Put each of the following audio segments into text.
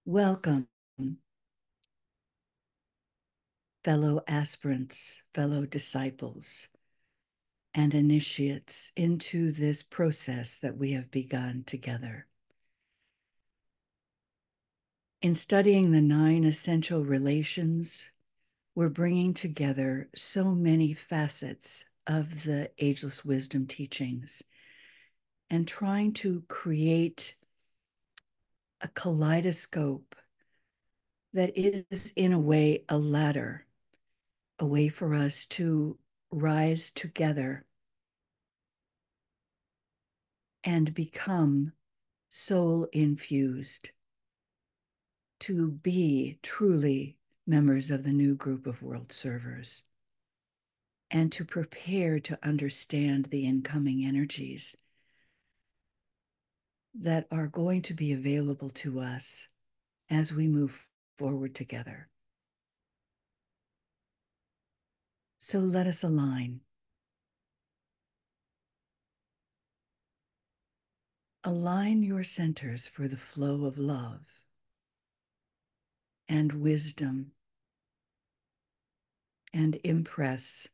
Welcome, fellow aspirants, fellow disciples, and initiates into this process that we have begun together. In studying the 9 essential relations, we're bringing together so many facets of the Ageless Wisdom teachings and trying to create a kaleidoscope that is, in a way, a ladder, a way for us to rise together and become soul infused, to be truly members of the new group of world servers, and to prepare to understand the incoming energies that are going to be available to us as we move forward together. So let us align. Align your centers for the flow of love and wisdom, and impress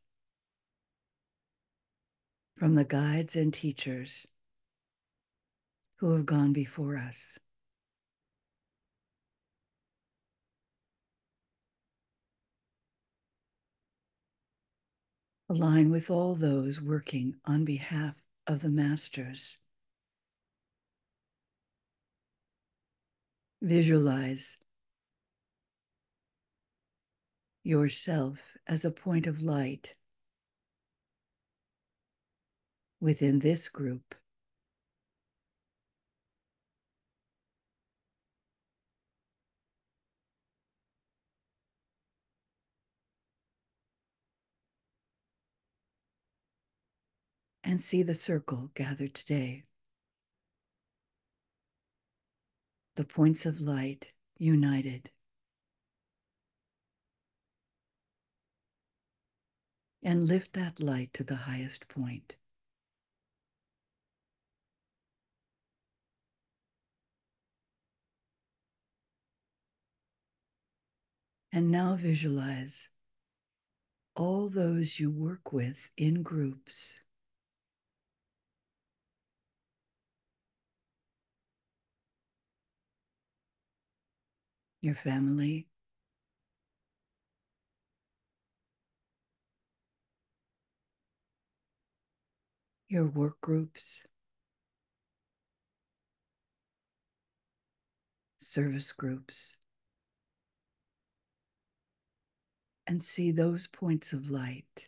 from the guides and teachers who have gone before us. Align with all those working on behalf of the masters. Visualize yourself as a point of light within this group. And see the circle gathered today. The points of light united. And lift that light to the highest point. And now visualize all those you work with in groups. Your family, your work groups, service groups, and see those points of light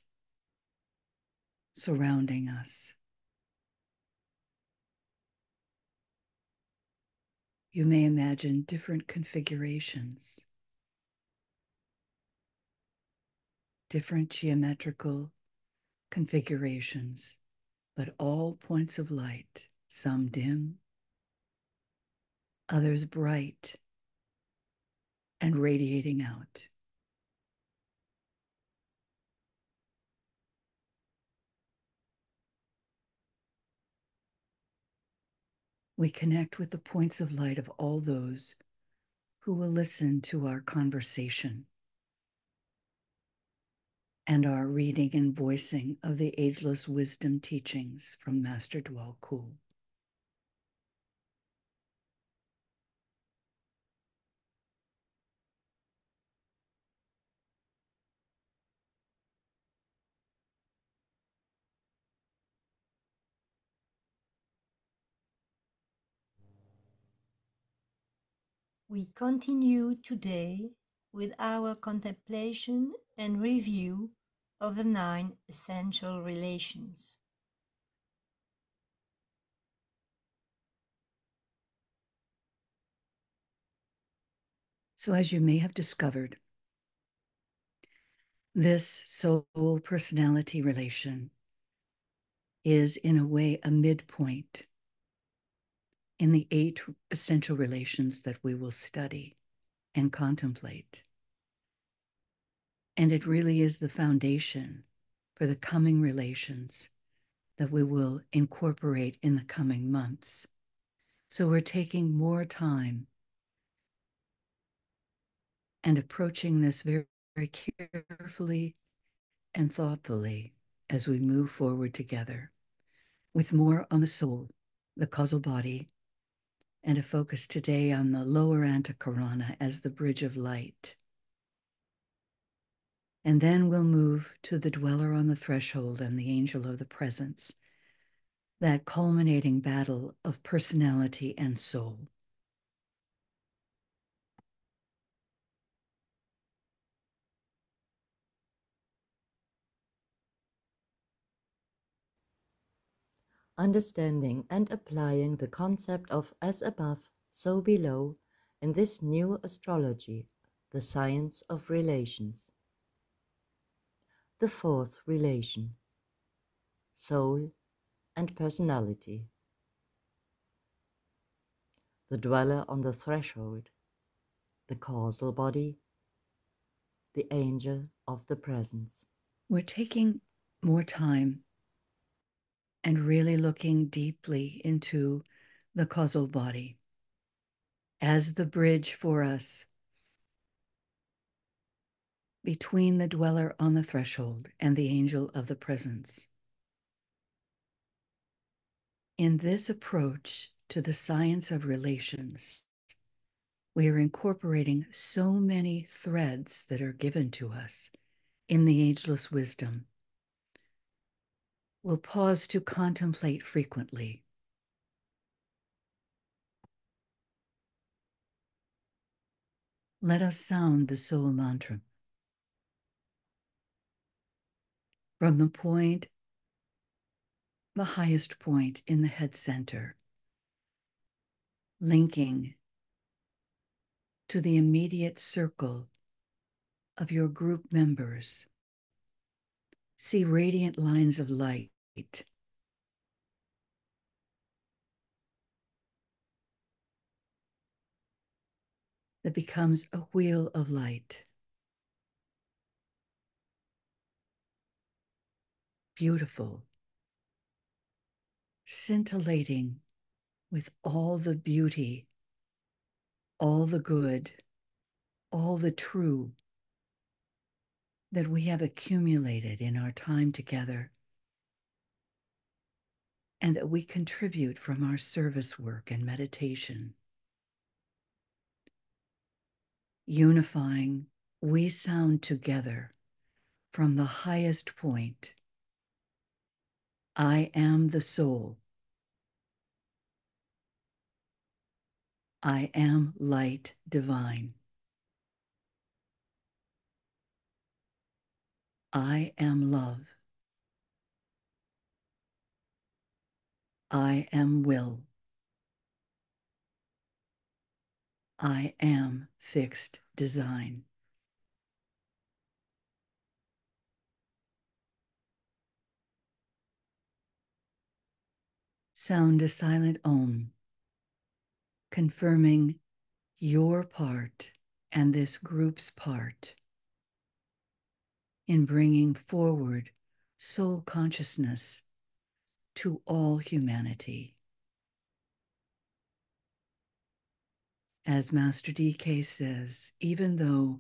surrounding us. You may imagine different configurations, different geometrical configurations, but all points of light, some dim, others bright and radiating out. We connect with the points of light of all those who will listen to our conversation and our reading and voicing of the Ageless Wisdom teachings from Master Dwell Kul. We continue today with our contemplation and review of the 9 essential relations. So, as you may have discovered, this soul personality relation is, in a way, a midpoint in the 8 essential relations that we will study and contemplate. And it really is the foundation for the coming relations that we will incorporate in the coming months. So we're taking more time and approaching this very, very carefully and thoughtfully as we move forward together with more on the soul, the causal body, and a focus today on the lower antakarana as the bridge of light. And then we'll move to the dweller on the threshold and the angel of the presence, that culminating battle of personality and soul. Understanding and applying the concept of as above, so below in this new astrology, the science of relations. The fourth relation, soul and personality. The dweller on the threshold, the causal body, the angel of the presence. We're taking more time and really looking deeply into the causal body as the bridge for us between the dweller on the threshold and the angel of the presence. In this approach to the science of relations, we are incorporating so many threads that are given to us in the ageless wisdom. We'll pause to contemplate frequently. Let us sound the soul mantra. From the point, the highest point in the head center, linking to the immediate circle of your group members. See radiant lines of light that becomes a wheel of light. Beautiful, scintillating with all the beauty, all the good, all the true that we have accumulated in our time together and that we contribute from our service work and meditation. Unifying, we sound together from the highest point. I am the soul. I am light divine. I am love. I am will. I am fixed design. Sound a silent Om, confirming your part and this group's part in bringing forward soul consciousness to all humanity. As Master DK says, even though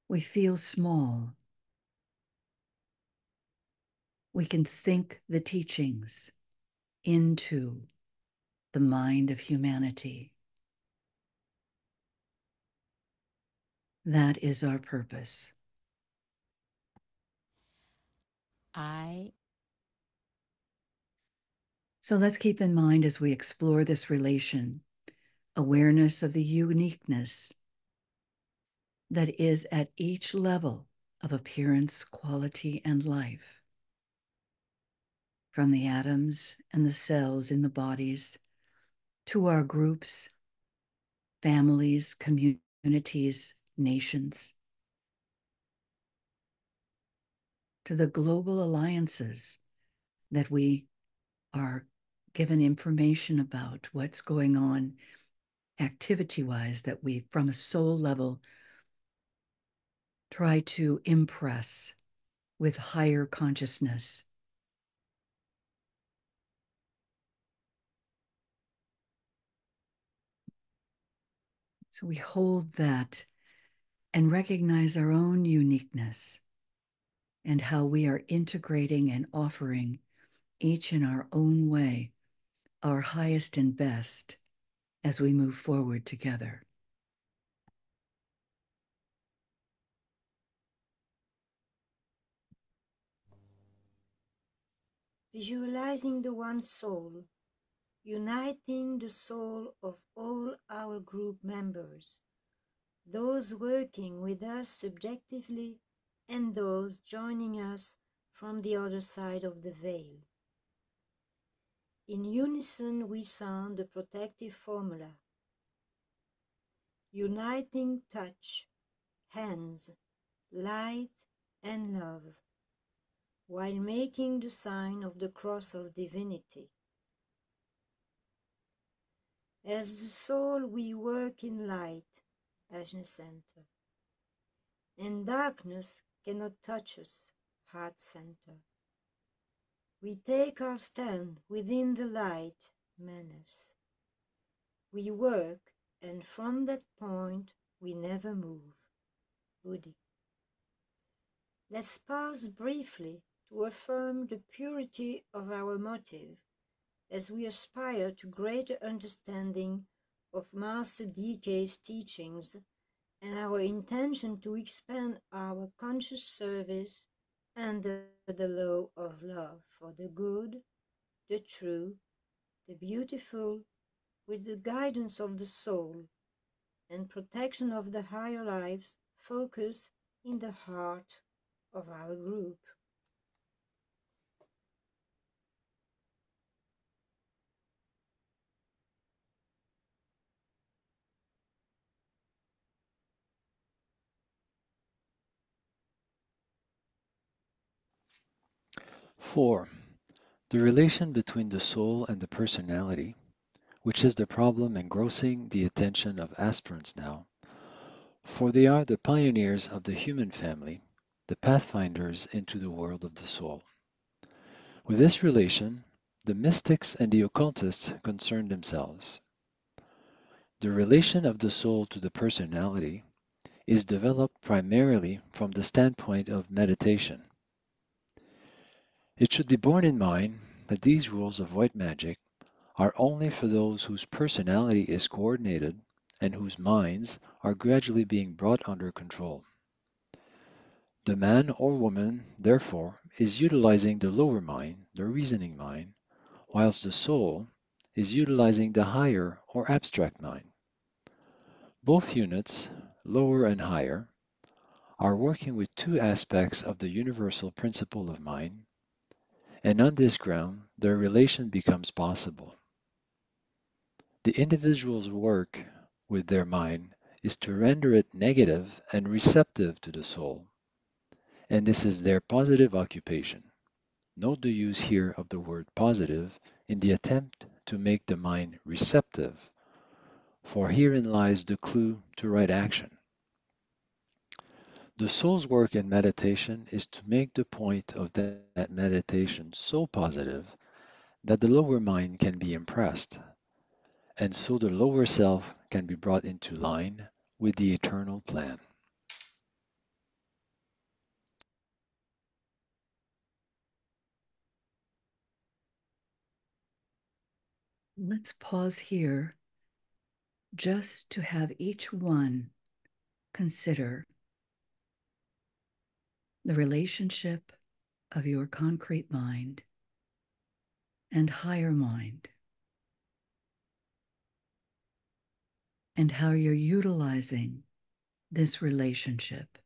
we feel small, we can think the teachings into the mind of humanity. That is our purpose. So let's keep in mind as we explore this relation, awareness of the uniqueness that is at each level of appearance, quality, and life. From the atoms and the cells in the bodies to our groups, families, communities, nations, to the global alliances that we are given information about what's going on activity-wise that we, from a soul level, try to impress with higher consciousness. So we hold that and recognize our own uniqueness and how we are integrating and offering, each in our own way, our highest and best as we move forward together. Visualizing the one soul, uniting the soul of all our group members, those working with us subjectively and those joining us from the other side of the veil. In unison we sound the protective formula. Uniting touch, hands, light and love, while making the sign of the cross of divinity. As the soul we work in light, Ajna Center, and darkness cannot touch us, Heart Center. We take our stand within the light, Manas. We work, and from that point we never move, Buddhi. Let's pause briefly to affirm the purity of our motive as we aspire to greater understanding of Master DK's teachings and our intention to expand our conscious service under the law of love for the good, the true, the beautiful, with the guidance of the soul and protection of the higher lives focus in the heart of our group. Four, the relation between the soul and the personality, which is the problem engrossing the attention of aspirants now, for they are the pioneers of the human family, the pathfinders into the world of the soul. With this relation, the mystics and the occultists concern themselves. The relation of the soul to the personality is developed primarily from the standpoint of meditation. It should be borne in mind that these rules of white magic are only for those whose personality is coordinated and whose minds are gradually being brought under control. The man or woman, therefore, is utilizing the lower mind, the reasoning mind, whilst the soul is utilizing the higher or abstract mind. Both units, lower and higher, are working with two aspects of the universal principle of mind, and on this ground their relation becomes possible. The individual's work with their mind is to render it negative and receptive to the soul, and this is their positive occupation. Note the use here of the word positive in the attempt to make the mind receptive, for herein lies the clue to right action. The soul's work in meditation is to make the point of that meditation so positive that the lower mind can be impressed, and so the lower self can be brought into line with the eternal plan. Let's pause here just to have each one consider the relationship of your concrete mind and higher mind, and how you're utilizing this relationship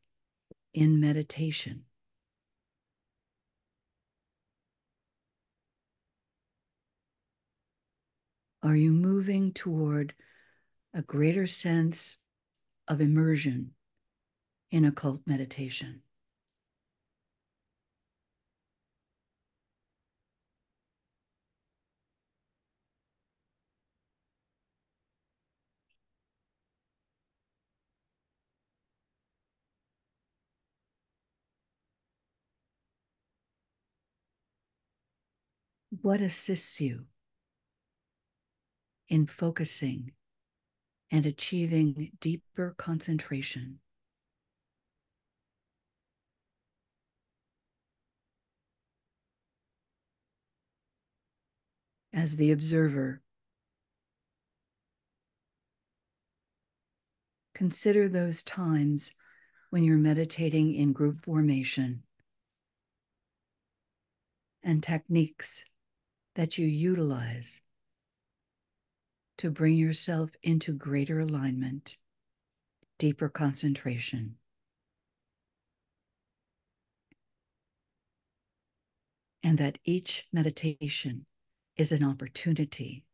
in meditation. Are you moving toward a greater sense of immersion in occult meditation? What assists you in focusing and achieving deeper concentration as the observer. Consider those times when you're meditating in group formation and techniques that you utilize to bring yourself into greater alignment, deeper concentration. And that each meditation is an opportunity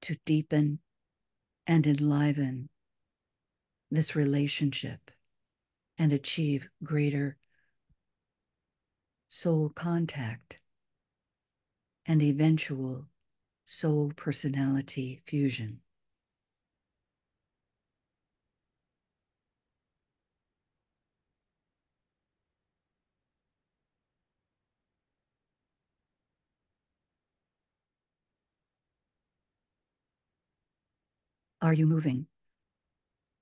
to deepen and enliven this relationship and achieve greater soul contact and eventual soul personality fusion. Are you moving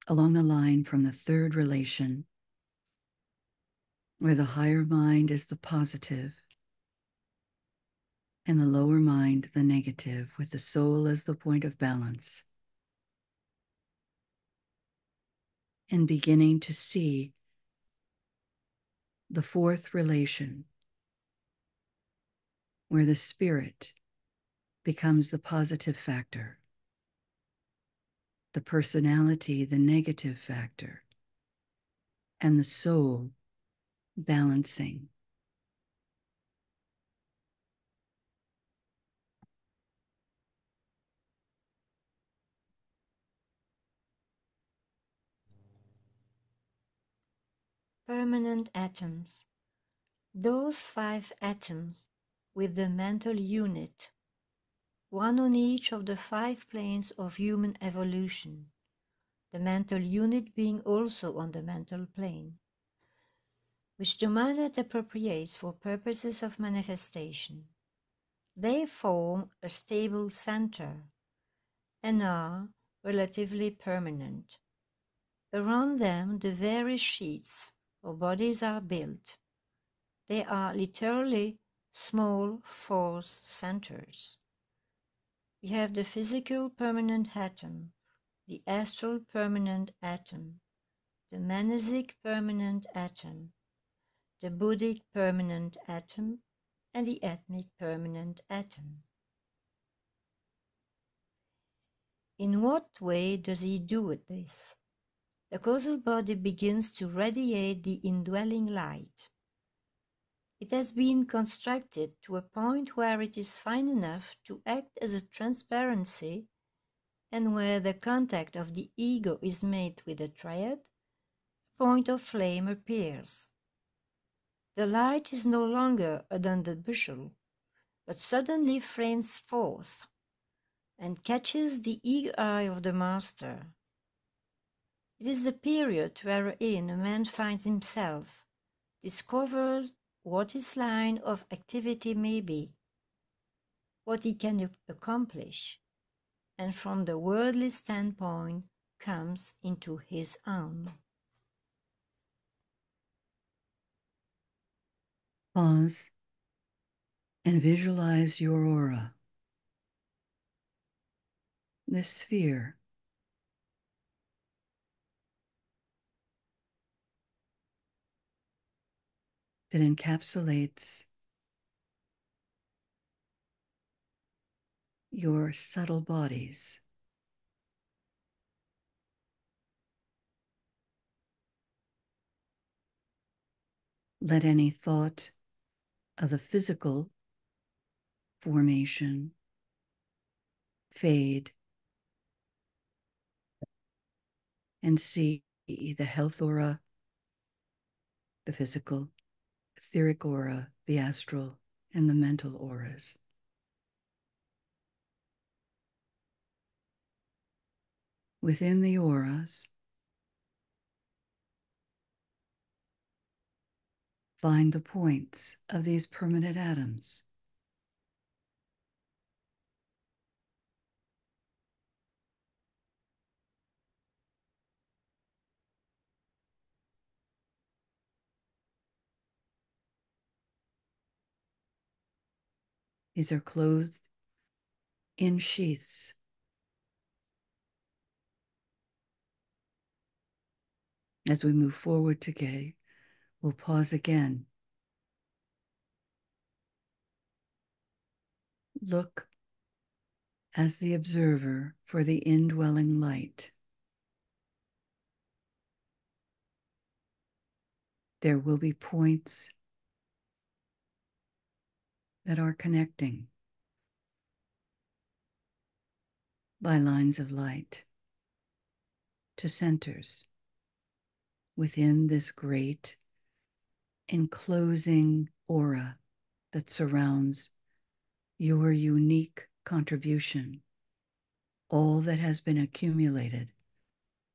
along the line from the third relation, where the higher mind is the positive and the lower mind the negative, with the soul as the point of balance, and beginning to see the fourth relation, where the spirit becomes the positive factor, the personality the negative factor, and the soul balancing. Permanent atoms. Those 5 atoms with the mental unit, one on each of the 5 planes of human evolution, the mental unit being also on the mental plane, which the mind appropriates for purposes of manifestation. They form a stable center and are relatively permanent. Around them, the various sheets or bodies are built. They are literally small force centers. We have the physical permanent atom, the astral permanent atom, the manasic permanent atom, the Buddhic permanent atom, and the ethnic permanent atom. In what way does he do this? The causal body begins to radiate the indwelling light. It has been constructed to a point where it is fine enough to act as a transparency, and where the contact of the ego is made with the triad, a point of flame appears. The light is no longer a dundered bushel, but suddenly flames forth and catches the eager eye of the master. It is the period wherein a man finds himself, discovers what his line of activity may be, what he can accomplish, and from the worldly standpoint comes into his own. Pause and visualize your aura, this sphere that encapsulates your subtle bodies. Let any thought of the physical formation fade, and see the health aura, the physical, etheric aura, the astral, and the mental auras. Within the auras, find the points of these permanent atoms. These are clothed in sheaths. As we move forward today, we'll pause again. Look as the observer for the indwelling light. There will be points that are connecting by lines of light to centers within this great enclosing aura that surrounds your unique contribution, all that has been accumulated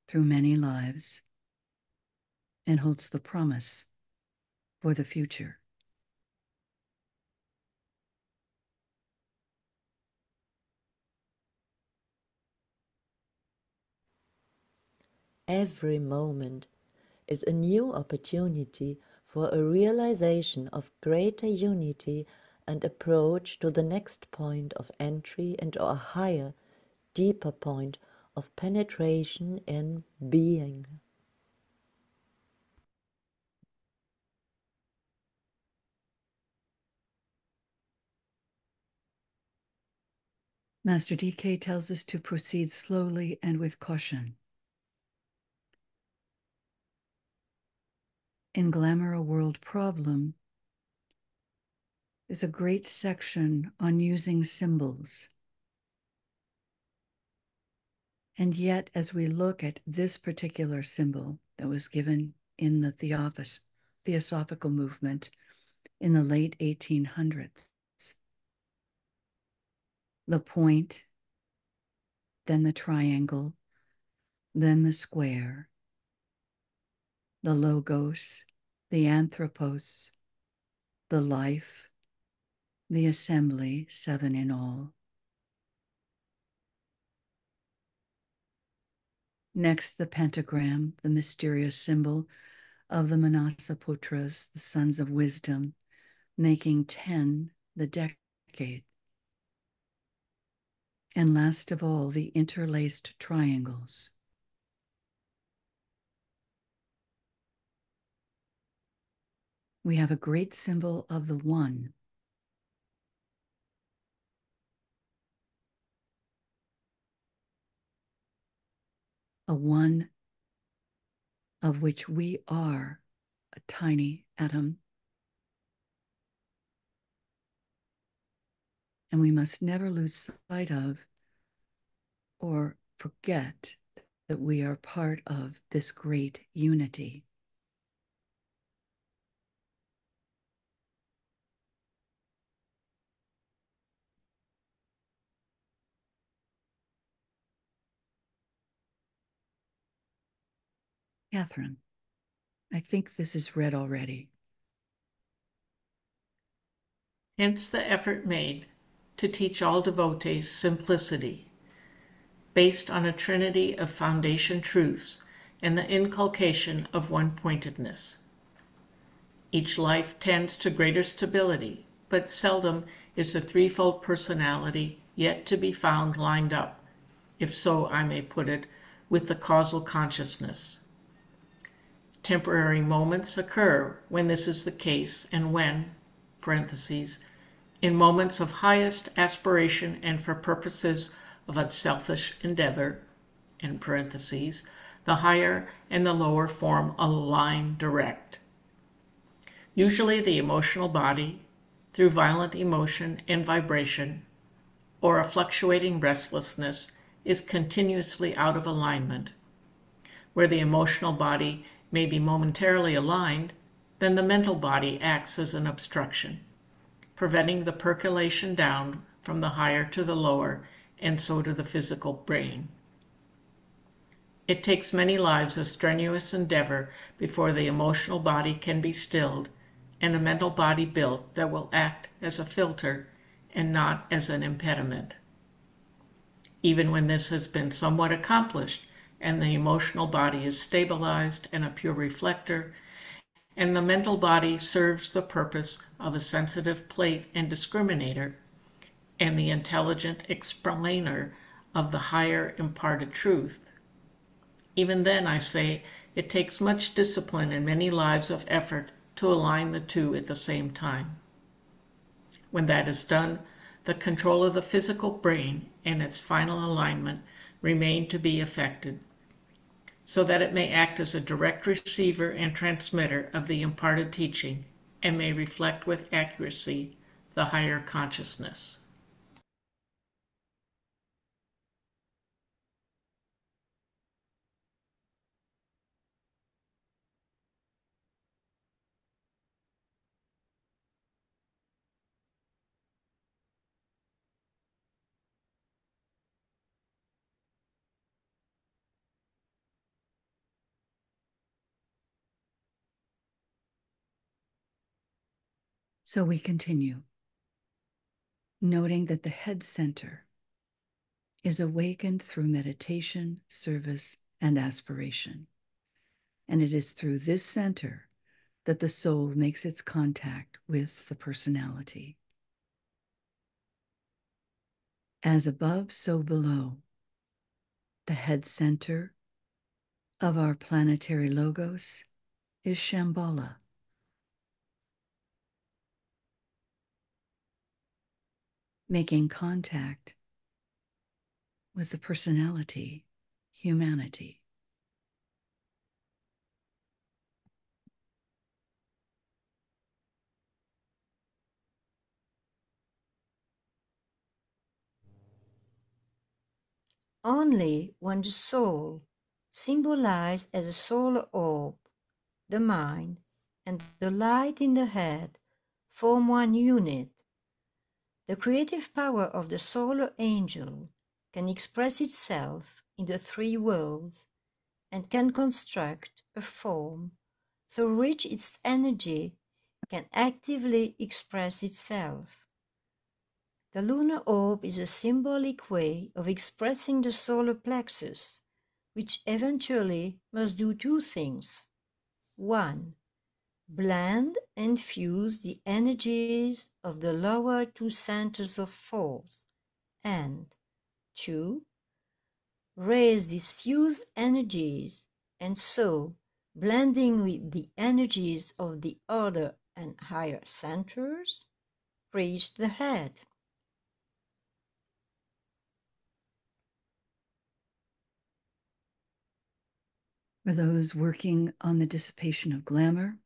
through many lives and holds the promise for the future. Every moment is a new opportunity for a realization of greater unity and approach to the next point of entry into a higher, deeper point of penetration in being. Master DK tells us to proceed slowly and with caution. In Glamour a World Problem, there's a great section on using symbols. And yet, as we look at this particular symbol that was given in the Theosophical movement in the late 1800s, the point, then the triangle, then the square, the logos, the anthropos, the life, the assembly, 7 in all. Next, the pentagram, the mysterious symbol of the Manasaputras, the sons of wisdom, making 10 the decade. And last of all, the interlaced triangles. We have a great symbol of the one. A one of which we are a tiny atom. And we must never lose sight of or forget that we are part of this great unity. Catherine, I think this is read already. Hence the effort made to teach all devotees simplicity, based on a trinity of foundation truths and the inculcation of one-pointedness. Each life tends to greater stability, but seldom is the threefold personality yet to be found lined up, if so I may put it, with the causal consciousness. Temporary moments occur when this is the case, and when, parentheses, in moments of highest aspiration and for purposes of unselfish endeavor, in parentheses, the higher and the lower form a line direct. Usually the emotional body, through violent emotion and vibration, or a fluctuating restlessness, is continuously out of alignment. Where the emotional body may be momentarily aligned, then the mental body acts as an obstruction, preventing the percolation down from the higher to the lower, and so to the physical brain. It takes many lives of strenuous endeavor before the emotional body can be stilled and a mental body built that will act as a filter and not as an impediment. Even when this has been somewhat accomplished and the emotional body is stabilized and a pure reflector, and the mental body serves the purpose of a sensitive plate and discriminator, and the intelligent explainer of the higher imparted truth. Even then, I say, it takes much discipline and many lives of effort to align the two at the same time. When that is done, the control of the physical brain and its final alignment remain to be effected, so that it may act as a direct receiver and transmitter of the imparted teaching and may reflect with accuracy the higher consciousness. So we continue, noting that the head center is awakened through meditation, service, and aspiration. And it is through this center that the soul makes its contact with the personality. As above, so below. The head center of our planetary logos is Shambhala. Making contact with the personality, humanity. Only when the soul, symbolized as a solar orb, the mind, and the light in the head form one unit, the creative power of the solar angel can express itself in the three worlds and can construct a form through which its energy can actively express itself. The lunar orb is a symbolic way of expressing the solar plexus, which eventually must do two things. 1. Blend and fuse the energies of the lower two centers of force, and 2. Raise these fused energies, and so, blending with the energies of the other and higher centers, reach the head. For those working on the dissipation of glamour,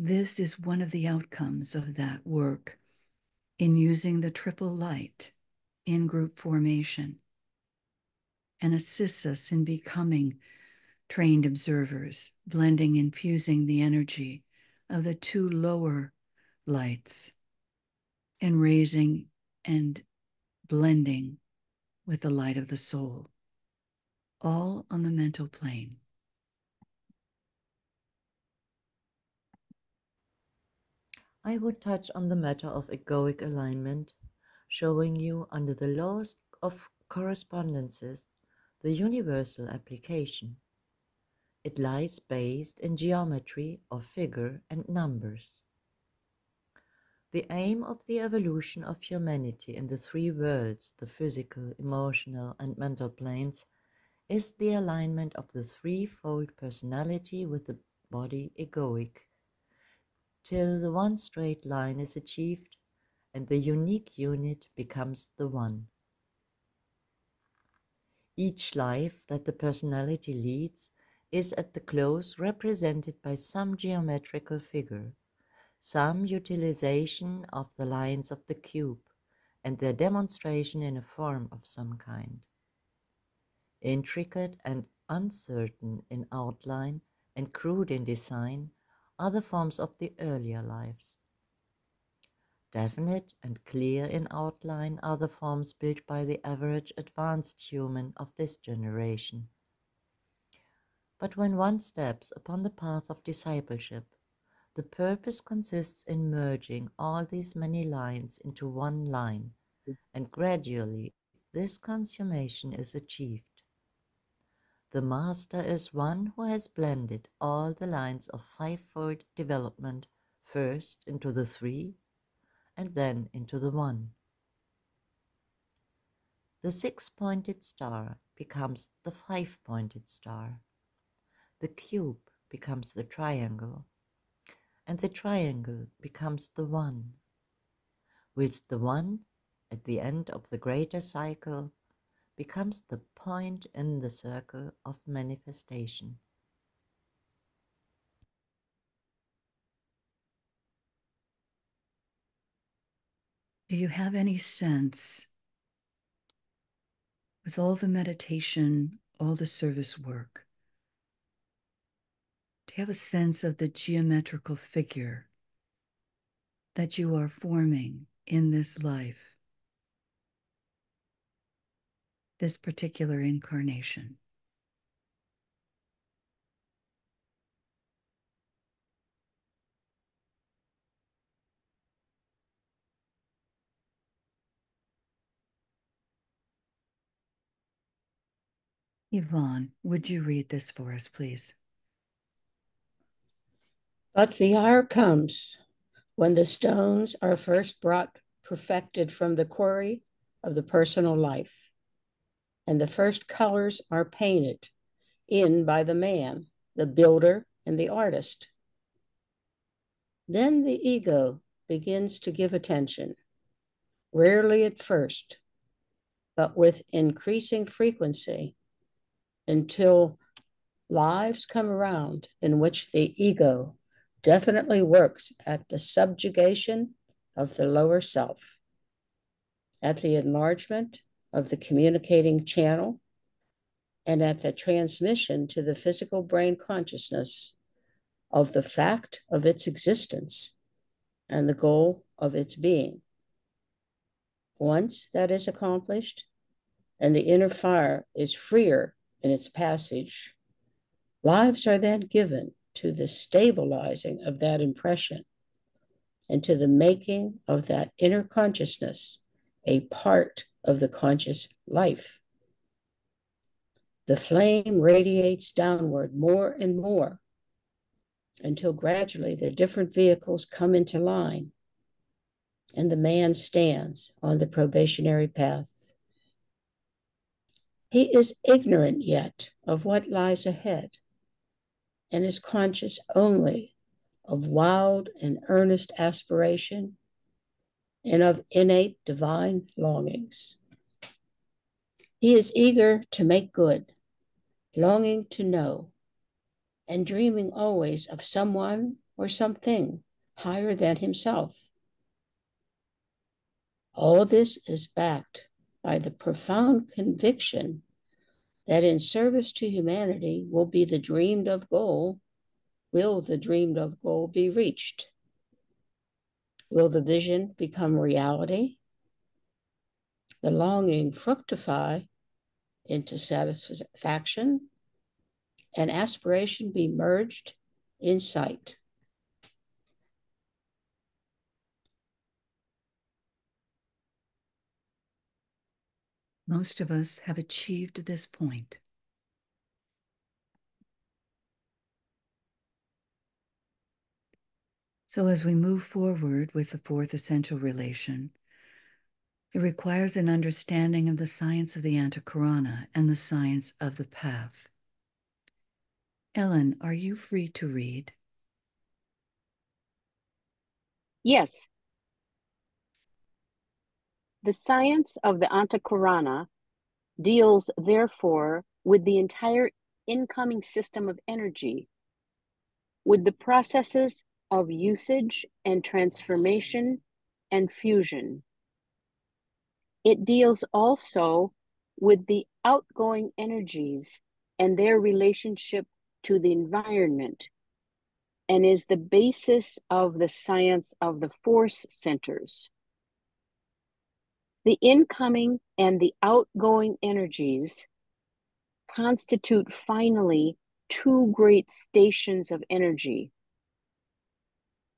this is one of the outcomes of that work in using the triple light in group formation, and assists us in becoming trained observers, blending and fusing the energy of the two lower lights and raising and blending with the light of the soul, all on the mental plane. I would touch on the matter of egoic alignment, showing you under the laws of correspondences the universal application. It lies based in geometry of figure and numbers. The aim of the evolution of humanity in the three worlds, the physical, emotional, and mental planes, is the alignment of the threefold personality with the body egoic, till the one straight line is achieved and the unique unit becomes the one. Each life that the personality leads is at the close represented by some geometrical figure, some utilization of the lines of the cube, and their demonstration in a form of some kind. Intricate and uncertain in outline and crude in design are the forms of the earlier lives. Definite and clear in outline are the forms built by the average advanced human of this generation. But when one steps upon the path of discipleship, the purpose consists in merging all these many lines into one line, and gradually this consummation is achieved. The master is one who has blended all the lines of fivefold development first into the three, and then into the one. The six-pointed star becomes the five-pointed star. The cube becomes the triangle, and the triangle becomes the one, whilst the one, at the end of the greater cycle, becomes the point in the circle of manifestation. Do you have any sense, with all the meditation, all the service work, do you have a sense of the geometrical figure that you are forming in this life, this particular incarnation? Yvonne, would you read this for us, please? But the hour comes when the stones are first brought perfected from the quarry of the personal life, and the first colors are painted in by the man, the builder, and the artist. Then the ego begins to give attention, rarely at first, but with increasing frequency, until lives come around in which the ego definitely works at the subjugation of the lower self, at the enlargement of the communicating channel, and at the transmission to the physical brain consciousness of the fact of its existence and the goal of its being. Once that is accomplished, and the inner fire is freer in its passage, lives are then given to the stabilizing of that impression and to the making of that inner consciousness a part of the conscious life. The flame radiates downward more and more until gradually the different vehicles come into line and the man stands on the probationary path. He is ignorant yet of what lies ahead and is conscious only of wild and earnest aspiration and of innate divine longings. He is eager to make good, longing to know, and dreaming always of someone or something higher than himself. All this is backed by the profound conviction that in service to humanity will the dreamed of goal be reached? Will the vision become reality? The longing fructify into satisfaction, and aspiration be merged in sight? Most of us have achieved this point. So as we move forward with the fourth essential relation, it requires an understanding of the science of the Antakarana and the science of the path. Ellen, are you free to read? Yes. The science of the Antakarana deals, therefore, with the entire incoming system of energy, with the processes of usage and transformation and fusion. It deals also with the outgoing energies and their relationship to the environment, and is the basis of the science of the force centers. The incoming and the outgoing energies constitute finally two great stations of energy,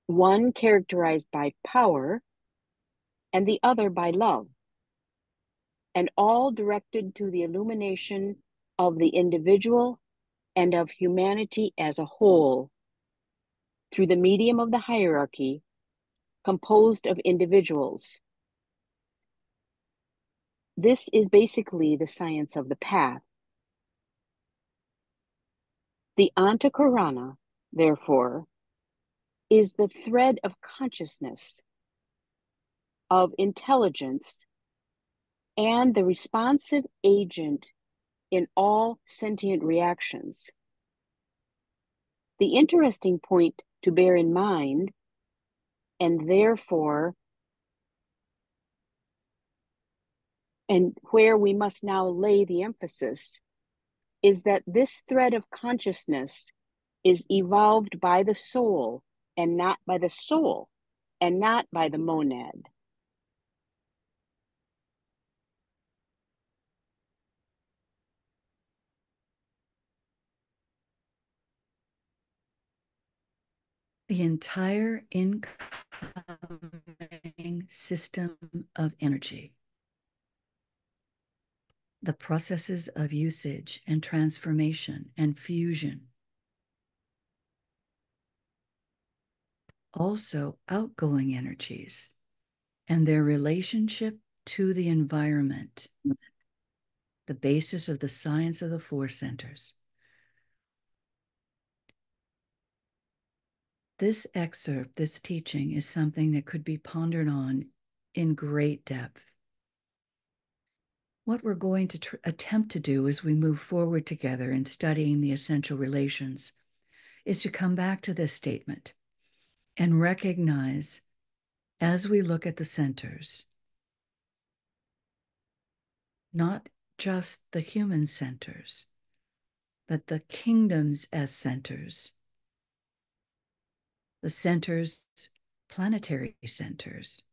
one characterized by power and the other by love, and all directed to the illumination of the individual and of humanity as a whole through the medium of the hierarchy composed of individuals. This is basically the science of the path. The Antakarana, therefore, is the thread of consciousness, of intelligence, and the responsive agent in all sentient reactions. The interesting point to bear in mind, and therefore, and where we must now lay the emphasis, is that this thread of consciousness is evolved by the soul and not by the soul and not by the monad. The entire incoming system of energy, the processes of usage and transformation and fusion, also outgoing energies and their relationship to the environment, the basis of the science of the four centers. This excerpt, this teaching, is something that could be pondered on in great depth. What we're going to attempt to do as we move forward together in studying the essential relations is to come back to this statement and recognize, as we look at the centers, not just the human centers, but the kingdoms as centers, the centers, planetary centers,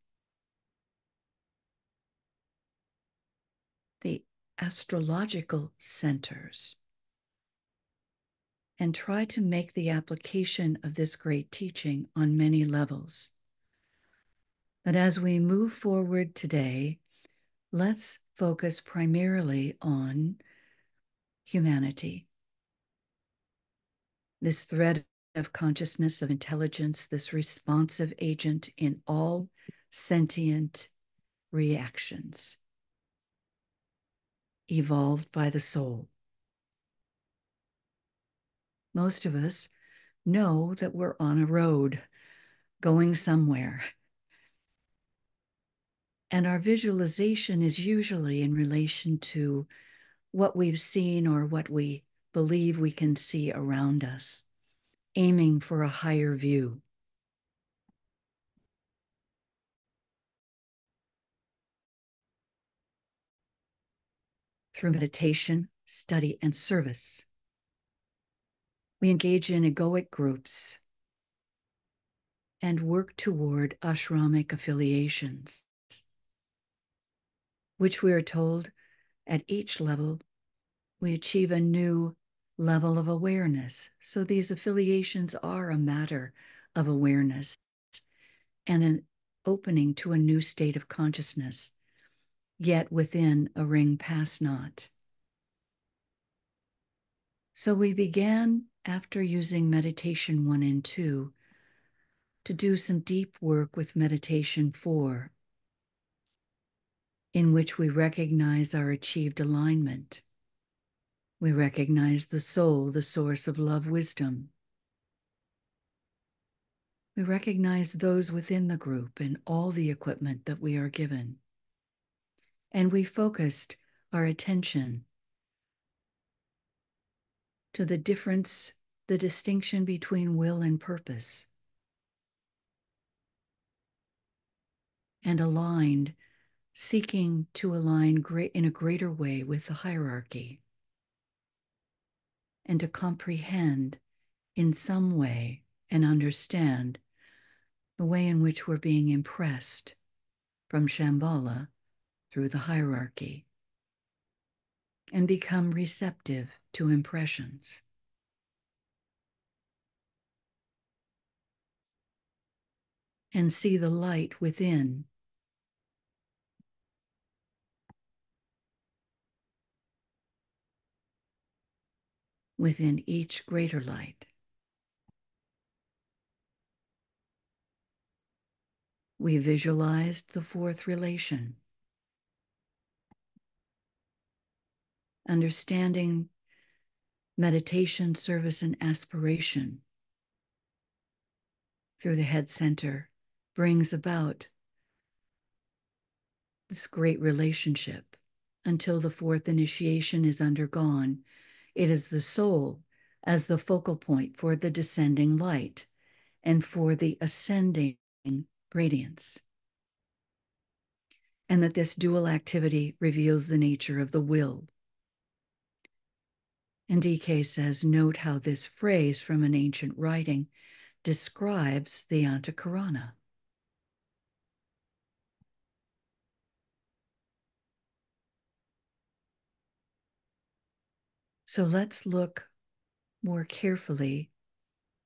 the astrological centers, and try to make the application of this great teaching on many levels. But as we move forward today, let's focus primarily on humanity. This thread of consciousness, of intelligence, this responsive agent in all sentient reactions, evolved by the soul. Most of us know that we're on a road going somewhere. And our visualization is usually in relation to what we've seen or what we believe we can see around us, aiming for a higher view. Through meditation, study, and service, we engage in egoic groups and work toward ashramic affiliations, which we are told at each level we achieve a new level of awareness. So these affiliations are a matter of awareness and an opening to a new state of consciousness, yet within a ring pass not. So we began, after using meditation 1 and 2, to do some deep work with meditation 4, in which we recognize our achieved alignment. We recognize the soul, the source of love, wisdom. We recognize those within the group and all the equipment that we are given. And we focused our attention to the difference, the distinction between will and purpose, and aligned, seeking to align in a greater way with the hierarchy, and to comprehend in some way and understand the way in which we're being impressed from Shambhala through the hierarchy, and become receptive to impressions. And see the light within. Within each greater light. we visualized the fourth relation, understanding meditation, service, and aspiration through the head center brings about this great relationship until the fourth initiation is undergone. It is the soul as the focal point for the descending light and for the ascending radiance. And that this dual activity reveals the nature of the will. And DK says, note how this phrase from an ancient writing describes the Antakarana. So let's look more carefully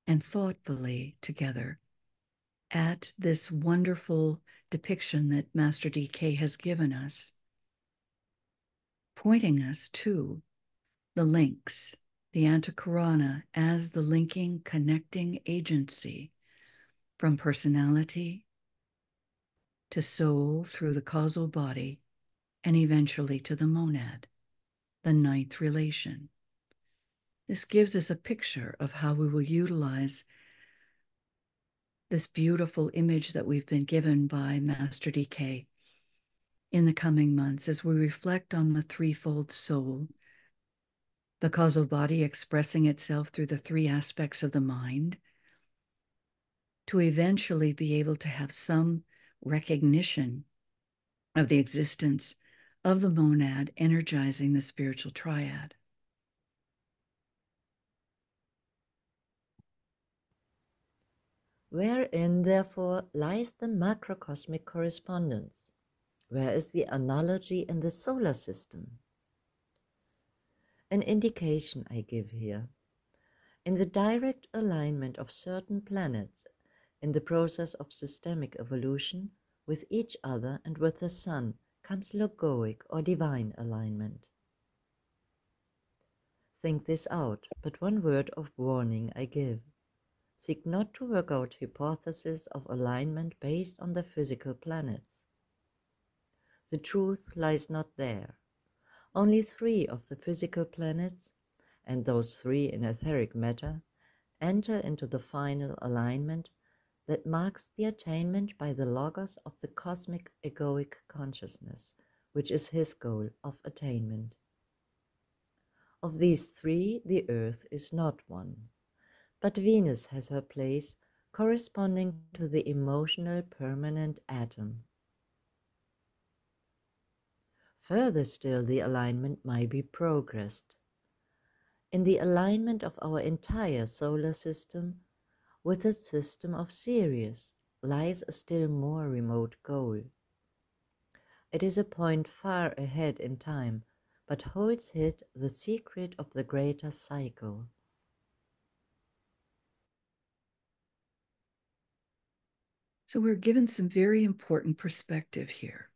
and thoughtfully together at this wonderful depiction that Master DK has given us, pointing us to the links, the Antakarana as the linking, connecting agency from personality to soul through the causal body and eventually to the monad, the ninth relation. This gives us a picture of how we will utilize this beautiful image that we've been given by Master DK in the coming months as we reflect on the threefold soul, the causal body expressing itself through the three aspects of the mind, to eventually be able to have some recognition of the existence of the monad energizing the spiritual triad. Wherein, therefore, lies the macrocosmic correspondence? Where is the analogy in the solar system? An indication I give here. In the direct alignment of certain planets in the process of systemic evolution with each other and with the sun comes logoic or divine alignment. Think this out, but one word of warning I give. Seek not to work out hypotheses of alignment based on the physical planets. The truth lies not there. Only 3 of the physical planets, and those 3 in etheric matter, enter into the final alignment that marks the attainment by the Logos of the cosmic egoic consciousness, which is his goal of attainment. Of these 3, the Earth is not one, but Venus has her place corresponding to the emotional permanent atom. Further still, the alignment might be progressed. In the alignment of our entire solar system with the system of Sirius lies a still more remote goal. It is a point far ahead in time, but holds hid the secret of the greater cycle. So we're given some very important perspective here,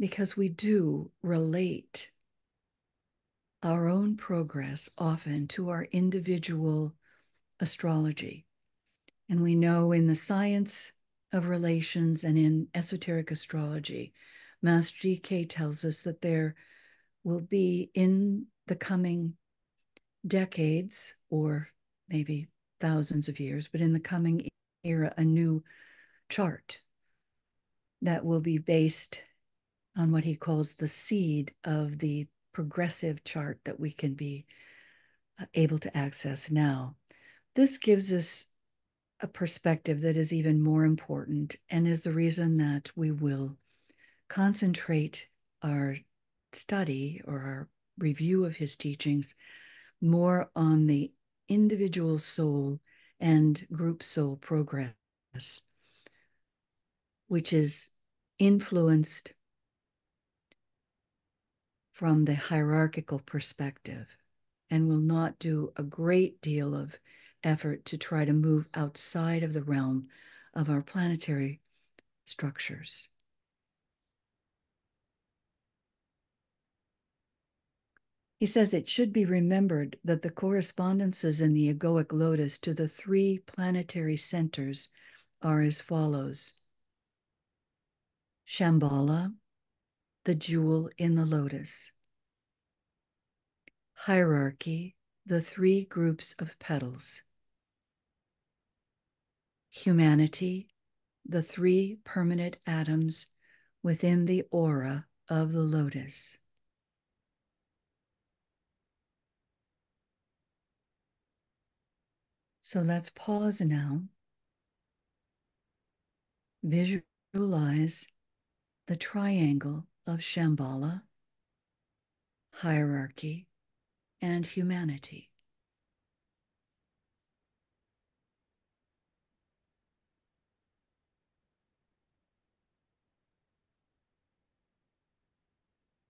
because we do relate our own progress often to our individual astrology. And we know in the science of relations and in esoteric astrology, Master DK tells us that there will be in the coming decades, or maybe thousands of years, but in the coming era, a new chart that will be based on what he calls the seed of the progressive chart that we can be able to access now. This gives us a perspective that is even more important and is the reason that we will concentrate our study or our review of his teachings more on the individual soul and group soul progress, which is influenced from the hierarchical perspective, and will not do a great deal of effort to try to move outside of the realm of our planetary structures. He says it should be remembered that the correspondences in the egoic lotus to the 3 planetary centers are as follows: Shambhala, the jewel in the lotus; hierarchy, the three groups of petals; humanity, the three permanent atoms within the aura of the lotus; so let's pause now. Visualize the triangle of Shambhala, hierarchy, and humanity.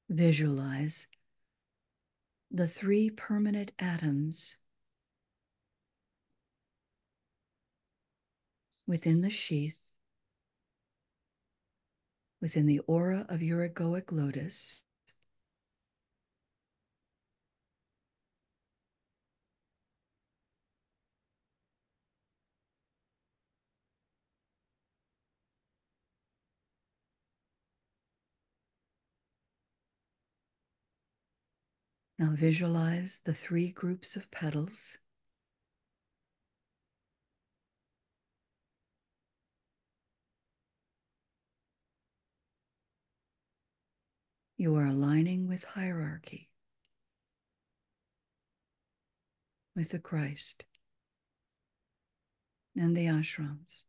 Visualize the three permanent atoms within the sheath, within the aura of your egoic lotus, now visualize the three groups of petals. You are aligning with hierarchy, with the Christ and the ashrams.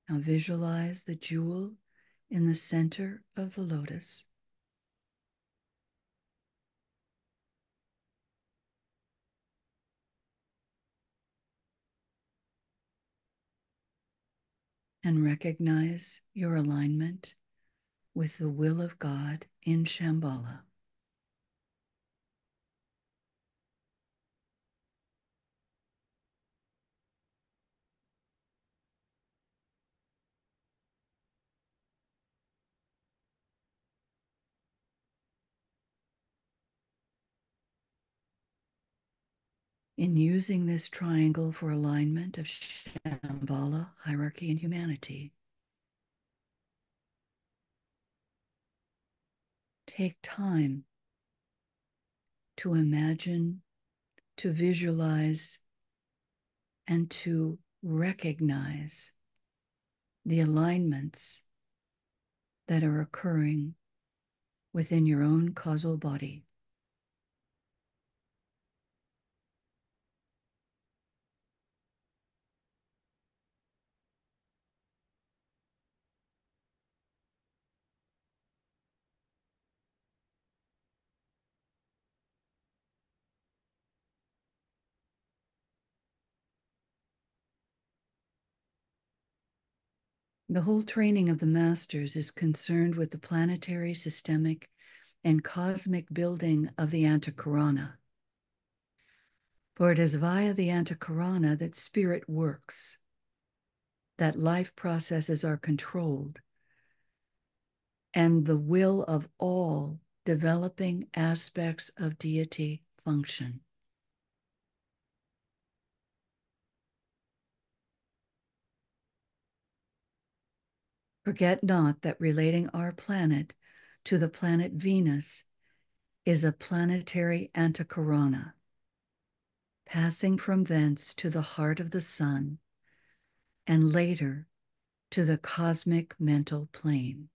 Now visualize the jewel in the center of the lotus. And recognize your alignment with the will of God in Shambhala. In using this triangle for alignment of Shambhala, hierarchy, and humanity, take time to imagine, to visualize, and to recognize the alignments that are occurring within your own causal body. The whole training of the masters is concerned with the planetary, systemic, and cosmic building of the Antakarana. For it is via the Antakarana that spirit works, that life processes are controlled, and the will of all developing aspects of deity function. Forget not that relating our planet to the planet Venus is a planetary Antakarana, passing from thence to the heart of the sun, and later to the cosmic mental plane.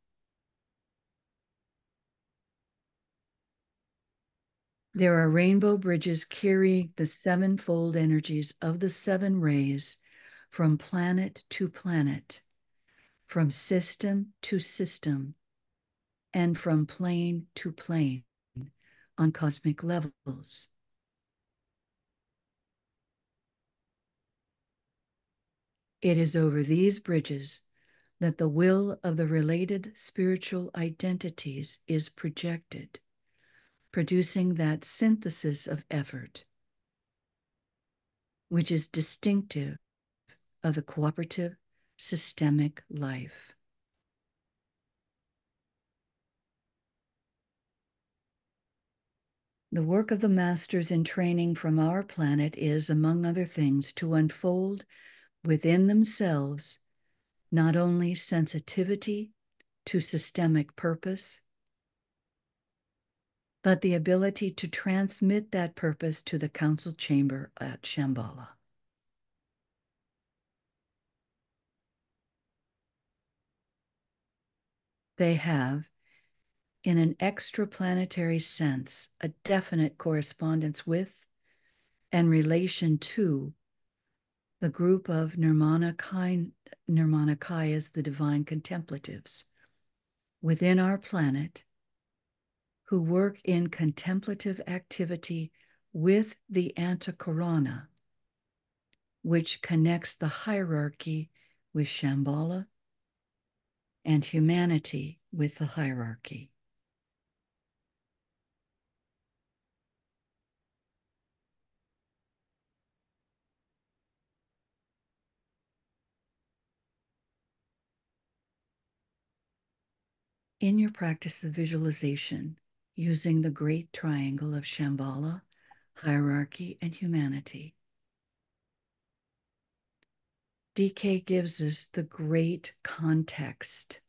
There are rainbow bridges carrying the sevenfold energies of the seven rays from planet to planet, from system to system, and from plane to plane on cosmic levels. It is over these bridges that the will of the related spiritual identities is projected, producing that synthesis of effort, which is distinctive of the cooperative systemic life. The work of the masters in training from our planet is, among other things, to unfold within themselves not only sensitivity to systemic purpose, but the ability to transmit that purpose to the council chamber at Shambhala. They have, in an extraplanetary sense, a definite correspondence with and relation to the group of Nirmanakayas, the divine contemplatives, within our planet, who work in contemplative activity with the Antakarana, which connects the hierarchy with Shambhala and humanity with the hierarchy. In your practice of visualization, using the great triangle of Shambhala, hierarchy, and humanity, DK gives us the great context,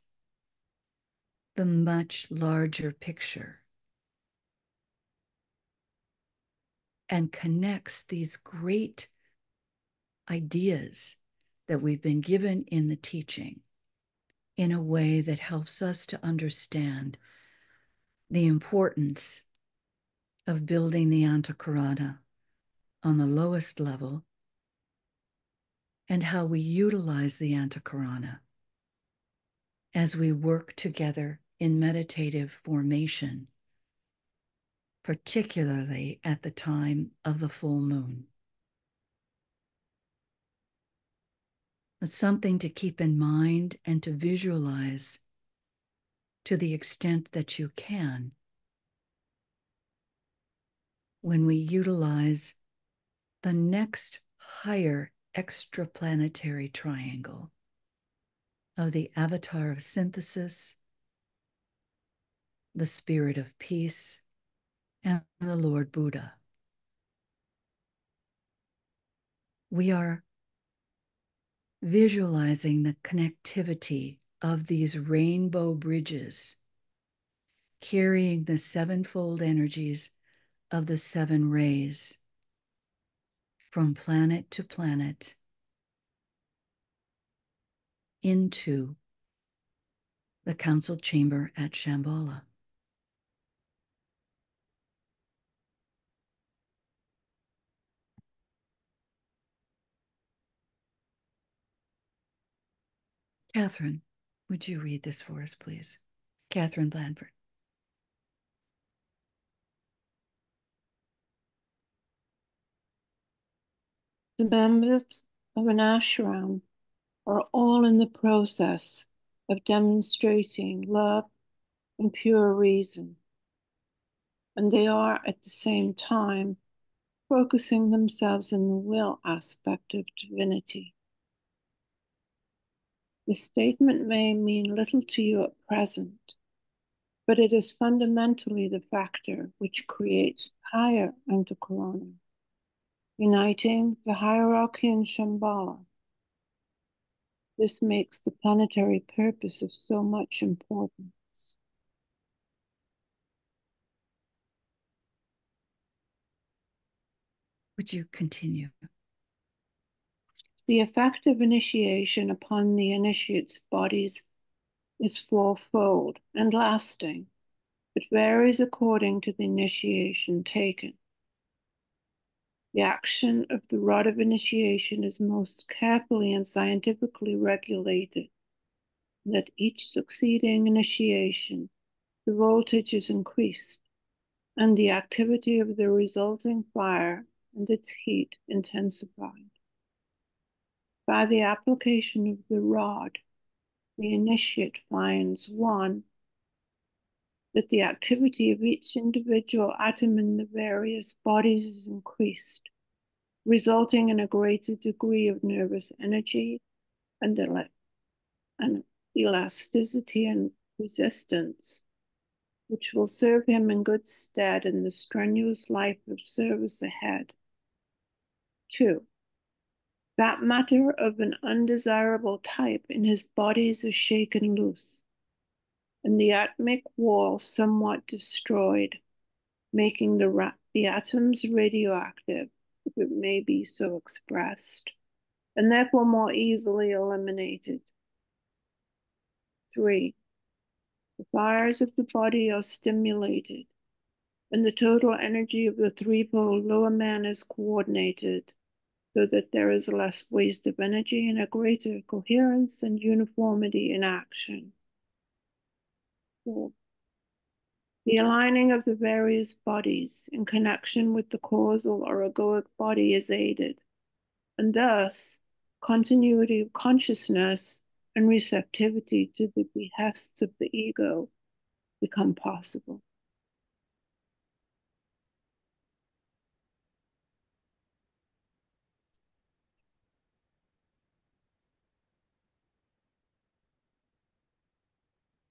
the much larger picture, and connects these great ideas that we've been given in the teaching in a way that helps us to understand the importance of building the Antakarana on the lowest level and how we utilize the Antakarana as we work together in meditative formation, particularly at the time of the full moon. It's something to keep in mind and to visualize to the extent that you can when we utilize the next higher extraplanetary triangle of the avatar of synthesis, the spirit of peace, and the Lord Buddha. We are visualizing the connectivity of these rainbow bridges, carrying the sevenfold energies of the seven rays from planet to planet into the council chamber at Shambhala. Catherine, would you read this for us, please? Catherine Blanford. The members of an ashram are all in the process of demonstrating love and pure reason, and they are at the same time focusing themselves in the will aspect of divinity. This statement may mean little to you at present, but it is fundamentally the factor which creates higher Antakarana, uniting the hierarchy and Shambhala. This makes the planetary purpose of so much importance. Would you continue? The effect of initiation upon the initiate's bodies is fourfold and lasting, but varies according to the initiation taken. The action of the rod of initiation is most carefully and scientifically regulated, and at each succeeding initiation, the voltage is increased, and the activity of the resulting fire and its heat intensified. By the application of the rod, the initiate finds, 1, that the activity of each individual atom in the various bodies is increased, resulting in a greater degree of nervous energy and elasticity and resistance which will serve him in good stead in the strenuous life of service ahead. 2. That matter of an undesirable type in his bodies is shaken loose, and the atomic wall somewhat destroyed, making the atoms radioactive, if it may be so expressed, and therefore more easily eliminated. 3. The fires of the body are stimulated, and the total energy of the threefold lower man is coordinated, so that there is less waste of energy and a greater coherence and uniformity in action. 4. The aligning of the various bodies in connection with the causal or egoic body is aided, and thus continuity of consciousness and receptivity to the behests of the ego become possible.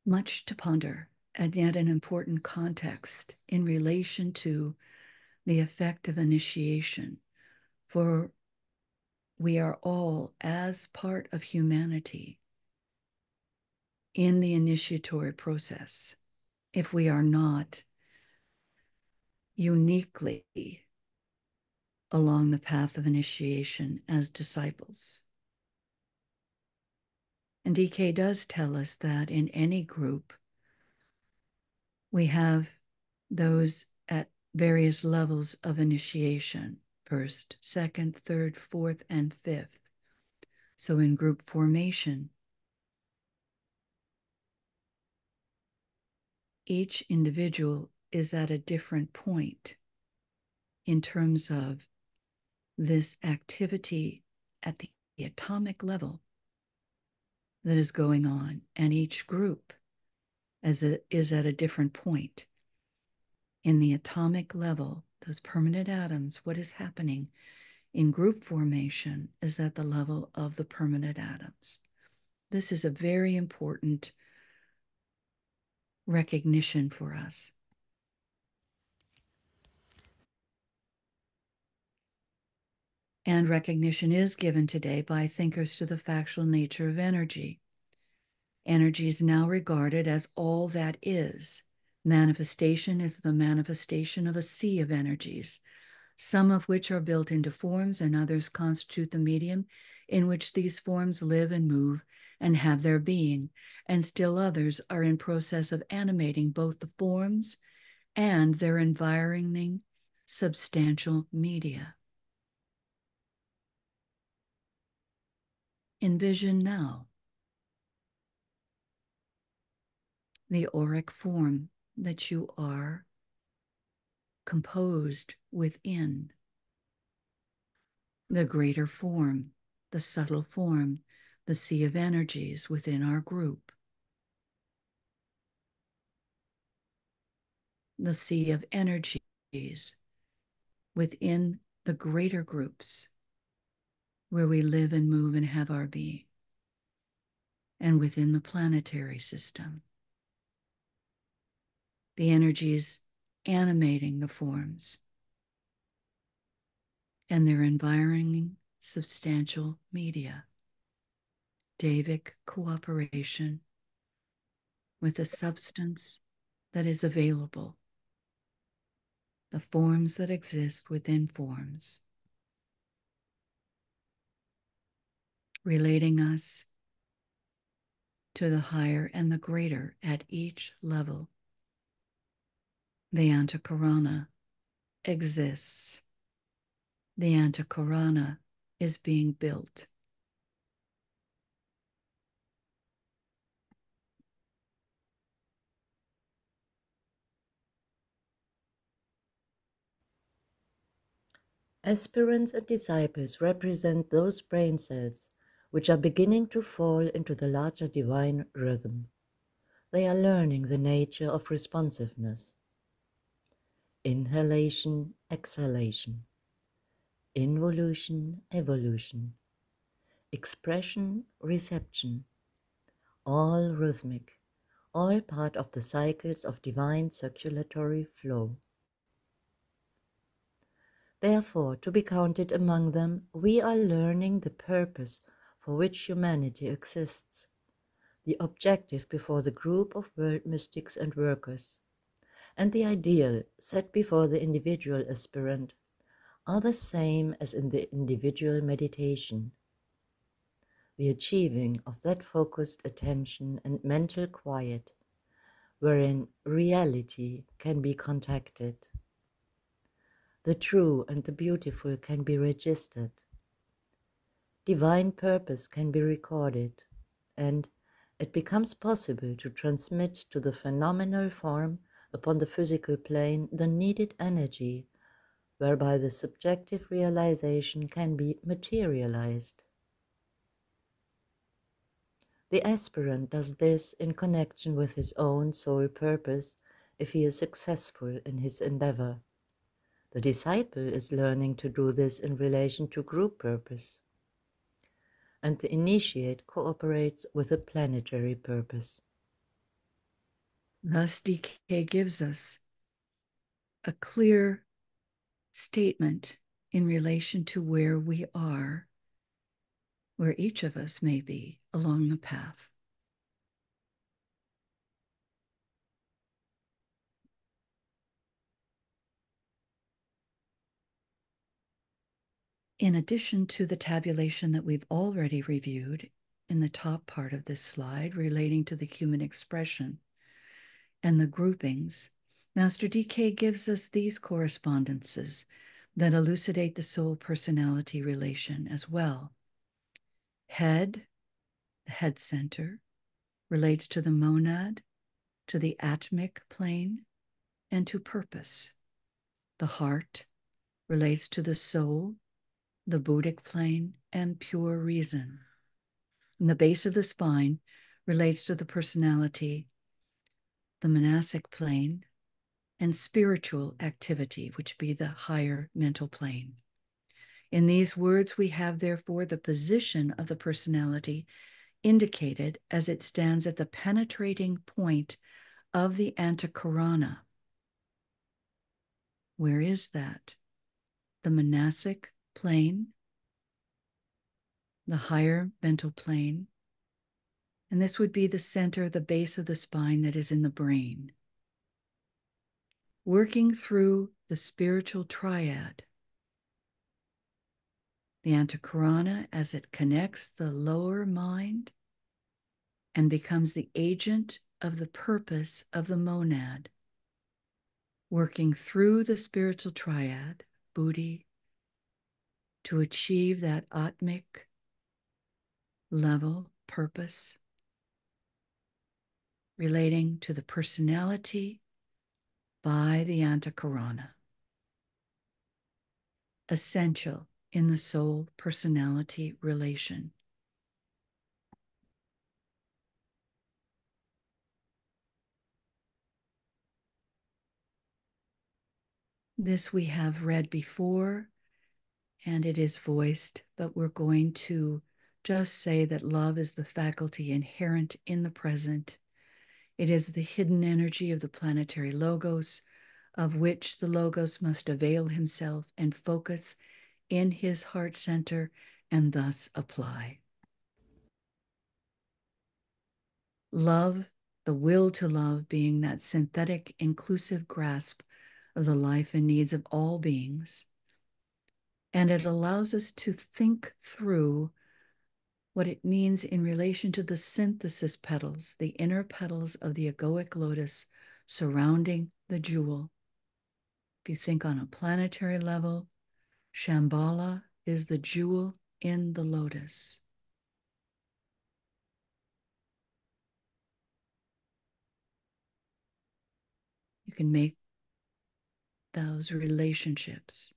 Much to ponder, and yet an important context in relation to the effect of initiation, for we are all, as part of humanity, in the initiatory process. If we are not uniquely along the path of initiation as disciples. And DK does tell us that in any group, we have those at various levels of initiation, first, second, third, fourth, and fifth. So in group formation, each individual is at a different point in terms of this activity at the atomic level that is going on, and each group is at a different point in the atomic level. Those permanent atoms, what is happening in group formation is at the level of the permanent atoms. This is a very important recognition for us. And recognition is given today by thinkers to the factual nature of energy. Energy is now regarded as all that is. Manifestation is the manifestation of a sea of energies, some of which are built into forms and others constitute the medium in which these forms live and move and have their being, and still others are in process of animating both the forms and their environing substantial media. Envision now the auric form that you are composed within, the greater form, the subtle form, the sea of energies within our group, the sea of energies within the greater groups where we live and move and have our being, and within the planetary system. The energies animating the forms and their environing substantial media. Davic cooperation with the substance that is available, the forms that exist within forms, relating us to the higher and the greater at each level. The Antakarana exists. The Antakarana is being built. Aspirants and disciples represent those brain cells which are beginning to fall into the larger divine rhythm. They are learning the nature of responsiveness. Inhalation, exhalation. Involution, evolution. Expression, reception. All rhythmic, all part of the cycles of divine circulatory flow. Therefore, to be counted among them, we are learning the purpose for which humanity exists, the objective before the group of world mystics and workers, and the ideal set before the individual aspirant are the same as in the individual meditation, the achieving of that focused attention and mental quiet wherein reality can be contacted. The true and the beautiful can be registered. Divine purpose can be recorded, and it becomes possible to transmit to the phenomenal form upon the physical plane the needed energy whereby the subjective realization can be materialized. The aspirant does this in connection with his own soul purpose if he is successful in his endeavor. The disciple is learning to do this in relation to group purpose, and the initiate cooperates with a planetary purpose. Thus, DK gives us a clear statement in relation to where we are, where each of us may be along the path. In addition to the tabulation that we've already reviewed in the top part of this slide relating to the human expression and the groupings, Master DK gives us these correspondences that elucidate the soul-personality relation as well. Head, the head center, relates to the monad, to the atmic plane, and to purpose. The heart relates to the soul, the Buddhic plane, and pure reason. And the base of the spine relates to the personality, the monastic plane, and spiritual activity, which be the higher mental plane. In these words, we have therefore the position of the personality indicated as it stands at the penetrating point of the Antakarana. Where is that? The monastic plane, the higher mental plane, and this would be the center, the base of the spine that is in the brain. Working through the spiritual triad, the Antakarana as it connects the lower mind and becomes the agent of the purpose of the monad, working through the spiritual triad, Buddhi, to achieve that atmic level purpose relating to the personality by the Antakarana. Essential in the soul-personality relation. This we have read before, and it is voiced, but we're going to just say that love is the faculty inherent in the present. It is the hidden energy of the planetary logos, of which the logos must avail himself and focus in his heart center and thus apply. Love, the will to love, being that synthetic, inclusive grasp of the life and needs of all beings. And it allows us to think through what it means in relation to the synthesis petals, the inner petals of the egoic lotus surrounding the jewel. If you think on a planetary level, Shambhala is the jewel in the lotus. You can make those relationships.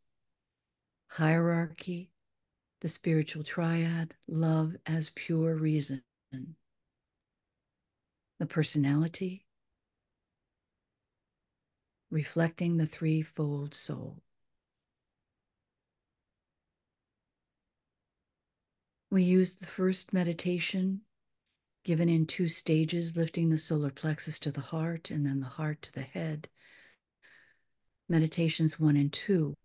Hierarchy, the spiritual triad, love as pure reason. The personality, reflecting the threefold soul. We used the first meditation given in 2 stages, lifting the solar plexus to the heart and then the heart to the head. Meditations 1 and 2.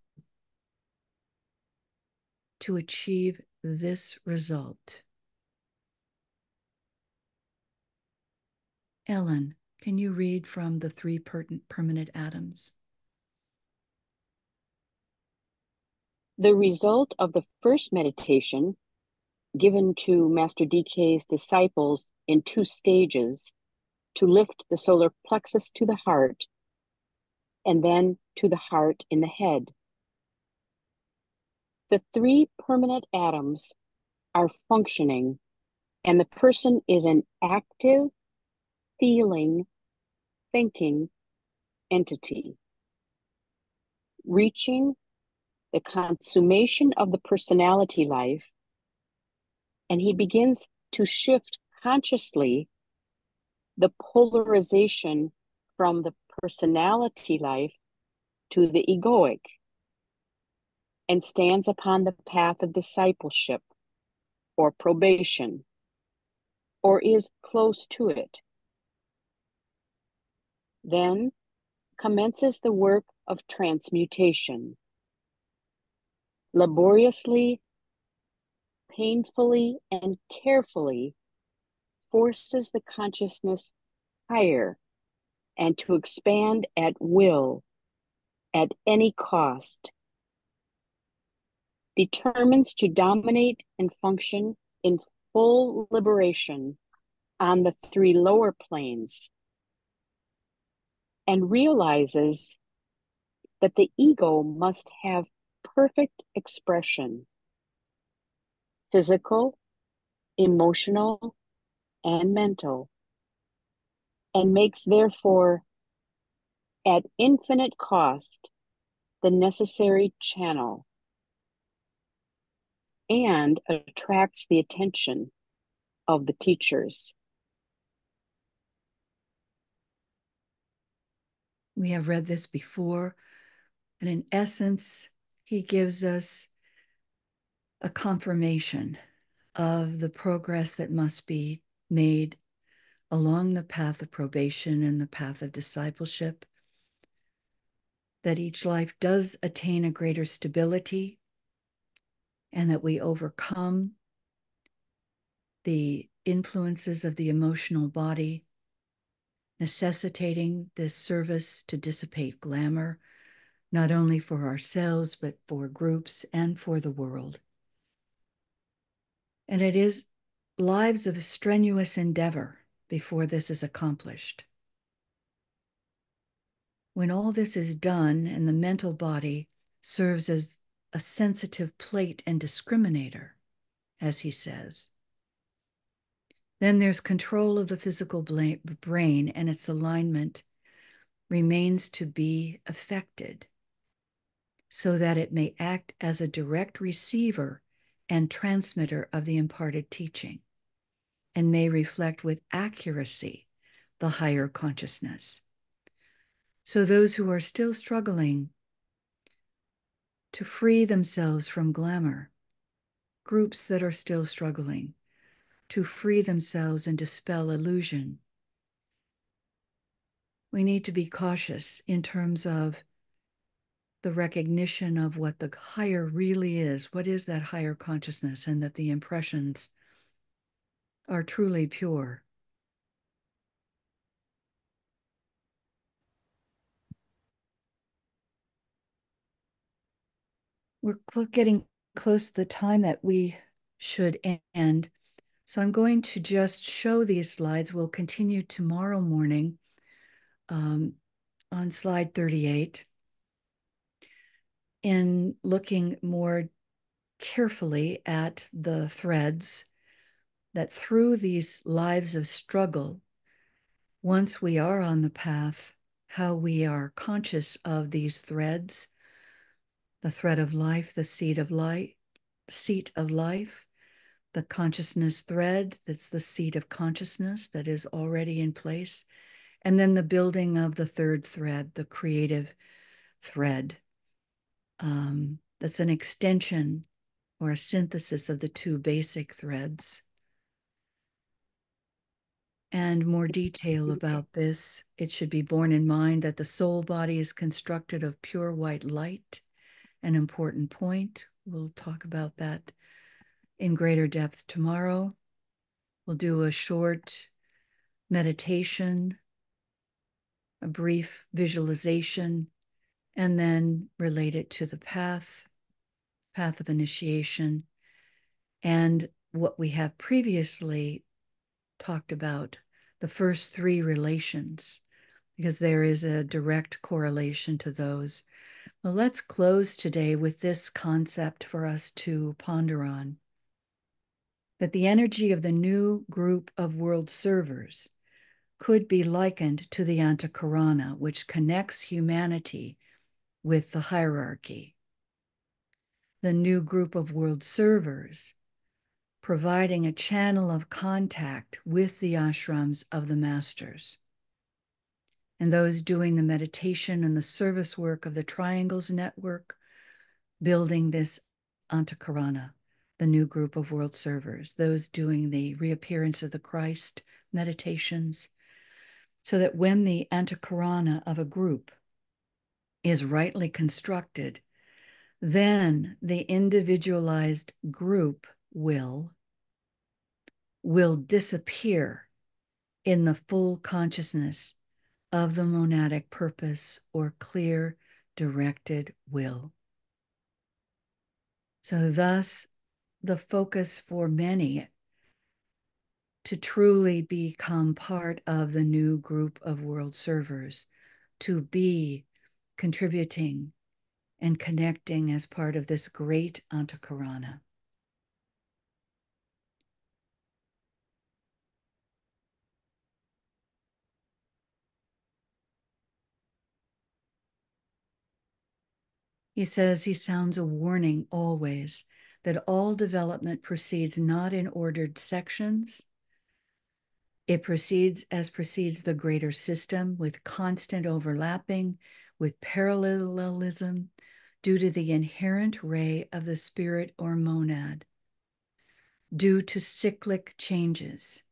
To achieve this result. Ellen, can you read from the 3 permanent atoms? The result of the first meditation, given to Master DK's disciples in 2 stages, to lift the solar plexus to the heart, and then to the heart in the head. The 3 permanent atoms are functioning, and the person is an active, feeling, thinking entity, reaching the consummation of the personality life, and he begins to shift consciously the polarization from the personality life to the egoic, and stands upon the path of discipleship or probation, or is close to it. Then commences the work of transmutation. Laboriously, painfully, and carefully forces the consciousness higher and to expand at will, at any cost. Determines to dominate and function in full liberation on the 3 lower planes, and realizes that the ego must have perfect expression, physical, emotional, and mental, and makes therefore at infinite cost the necessary channel, and attracts the attention of the teachers. We have read this before, and in essence, he gives us a confirmation of the progress that must be made along the path of probation and the path of discipleship, that each life does attain a greater stability, and that we overcome the influences of the emotional body, necessitating this service to dissipate glamour, not only for ourselves, but for groups and for the world. And it is lives of strenuous endeavor before this is accomplished. When all this is done and the mental body serves as a sensitive plate and discriminator, as he says, then there's control of the physical brain, and its alignment remains to be affected so that it may act as a direct receiver and transmitter of the imparted teaching, and may reflect with accuracy the higher consciousness. So those who are still struggling to free themselves from glamour, groups that are still struggling to free themselves and dispel illusion, we need to be cautious in terms of the recognition of what the higher really is. What is that higher consciousness? And that the impressions are truly pure. We're getting close to the time that we should end. So I'm going to just show these slides. We'll continue tomorrow morning on slide 38 in looking more carefully at the threads that through these lives of struggle, once we are on the path, how we are conscious of these threads, the thread of life, the seat of life, the consciousness thread, that's the seat of consciousness that is already in place, and then the building of the 3rd thread, the creative thread. That's an extension or a synthesis of the 2 basic threads. and more detail about this, it should be borne in mind that the soul body is constructed of pure white light, an important point. We'll talk about that in greater depth tomorrow. We'll do a short meditation, a brief visualization, and then relate it to the path of initiation, and what we have previously talked about, the first three relations, because there is a direct correlation to those. Well, let's close today with this concept for us to ponder on, that the energy of the new group of world servers could be likened to the Antakarana, which connects humanity with the hierarchy. The new group of world servers providing a channel of contact with the ashrams of the masters, and those doing the meditation and the service work of the Triangles Network, building this Antakarana, the new group of world servers, those doing the reappearance of the Christ meditations, so that when the Antakarana of a group is rightly constructed, then the individualized group will disappear in the full consciousness of the monadic purpose or clear directed will. So thus, the focus for many to truly become part of the new group of world servers, to be contributing and connecting as part of this great Antakarana. He says he sounds a warning always that all development proceeds not in ordered sections. It proceeds as proceeds the greater system, with constant overlapping, with parallelism, due to the inherent ray of the spirit or monad, due to cyclic changes,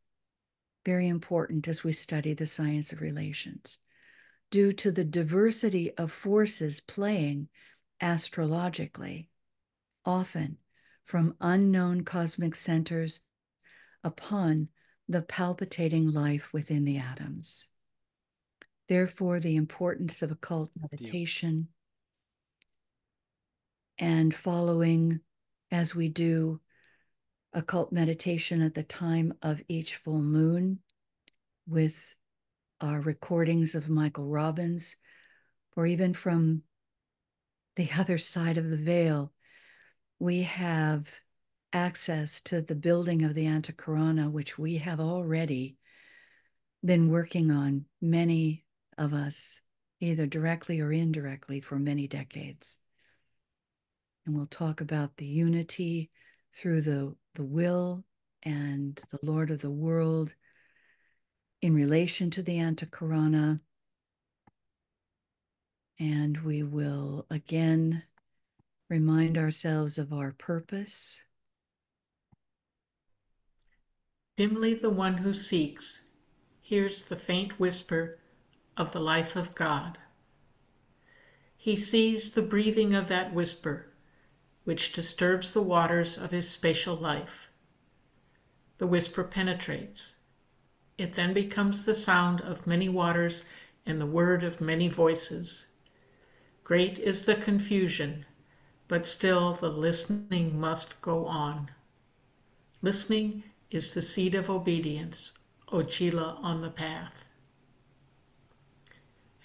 very important as we study the science of relations, due to the diversity of forces playing astrologically, often from unknown cosmic centers upon the palpitating life within the atoms. Therefore, the importance of occult meditation and following, as we do, occult meditation at the time of each full moon with our recordings of Michael Robbins, or even from the other side of the veil, we have access to the building of the Antakarana, which we have already been working on, many of us, either directly or indirectly, for many decades. And we'll talk about the unity through the will and the Lord of the world in relation to the Antakarana. And we will again remind ourselves of our purpose. Dimly the one who seeks hears the faint whisper of the life of God. He sees the breathing of that whisper, which disturbs the waters of his spatial life. The whisper penetrates. It then becomes the sound of many waters and the word of many voices. Great is the confusion, but still the listening must go on. Listening is the seed of obedience, Ochila on the path.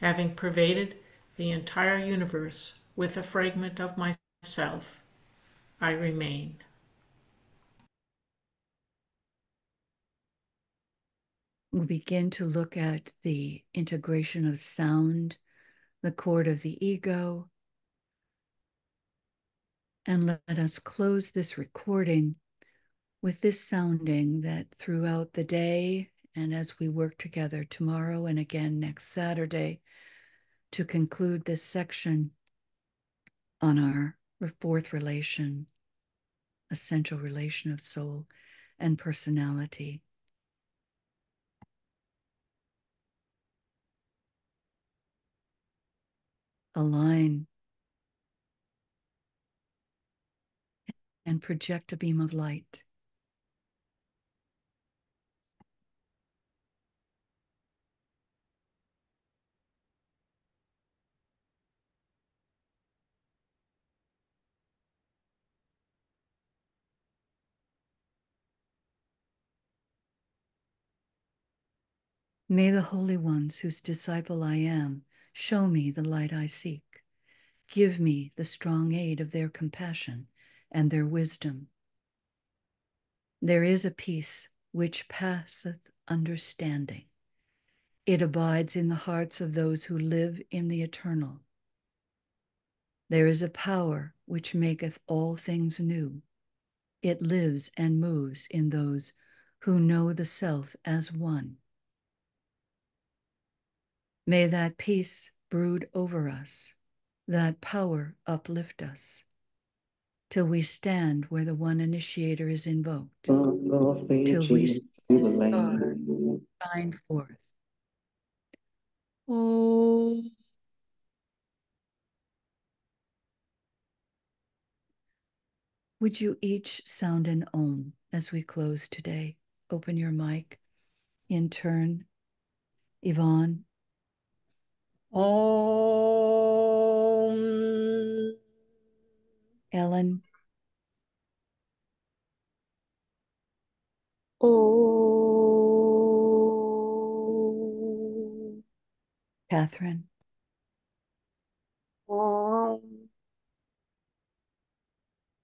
Having pervaded the entire universe with a fragment of myself, I remain. We'll begin to look at the integration of sound, the chord of the ego, and let us close this recording with this sounding that throughout the day and as we work together tomorrow and again next Saturday to conclude this section on our fourth relation, essential relation of soul and personality. align, and project a beam of light. May the holy ones whose disciple I am show me the light I seek. Give me the strong aid of their compassion and their wisdom. There is a peace which passeth understanding. It abides in the hearts of those who live in the eternal. There is a power which maketh all things new. It lives and moves in those who know the self as one. May that peace brood over us, that power uplift us, till we stand where the one initiator is invoked, till we see the star shine forth. Oh. Would you each sound an Om as we close today? Open your mic in turn. Yvonne. Om. Ellen. Oh. Catherine.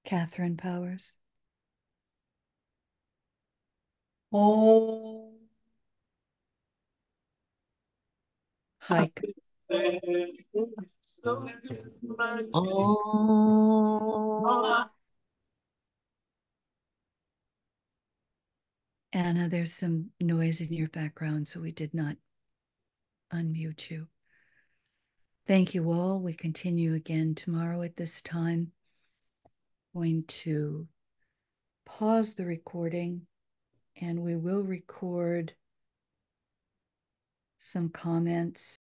Catherine Powers. Oh. Heike. Oh. Anna, there's some noise in your background, so we did not unmute you. Thank you all. We continue again tomorrow at this time. Going to pause the recording, and we will record some comments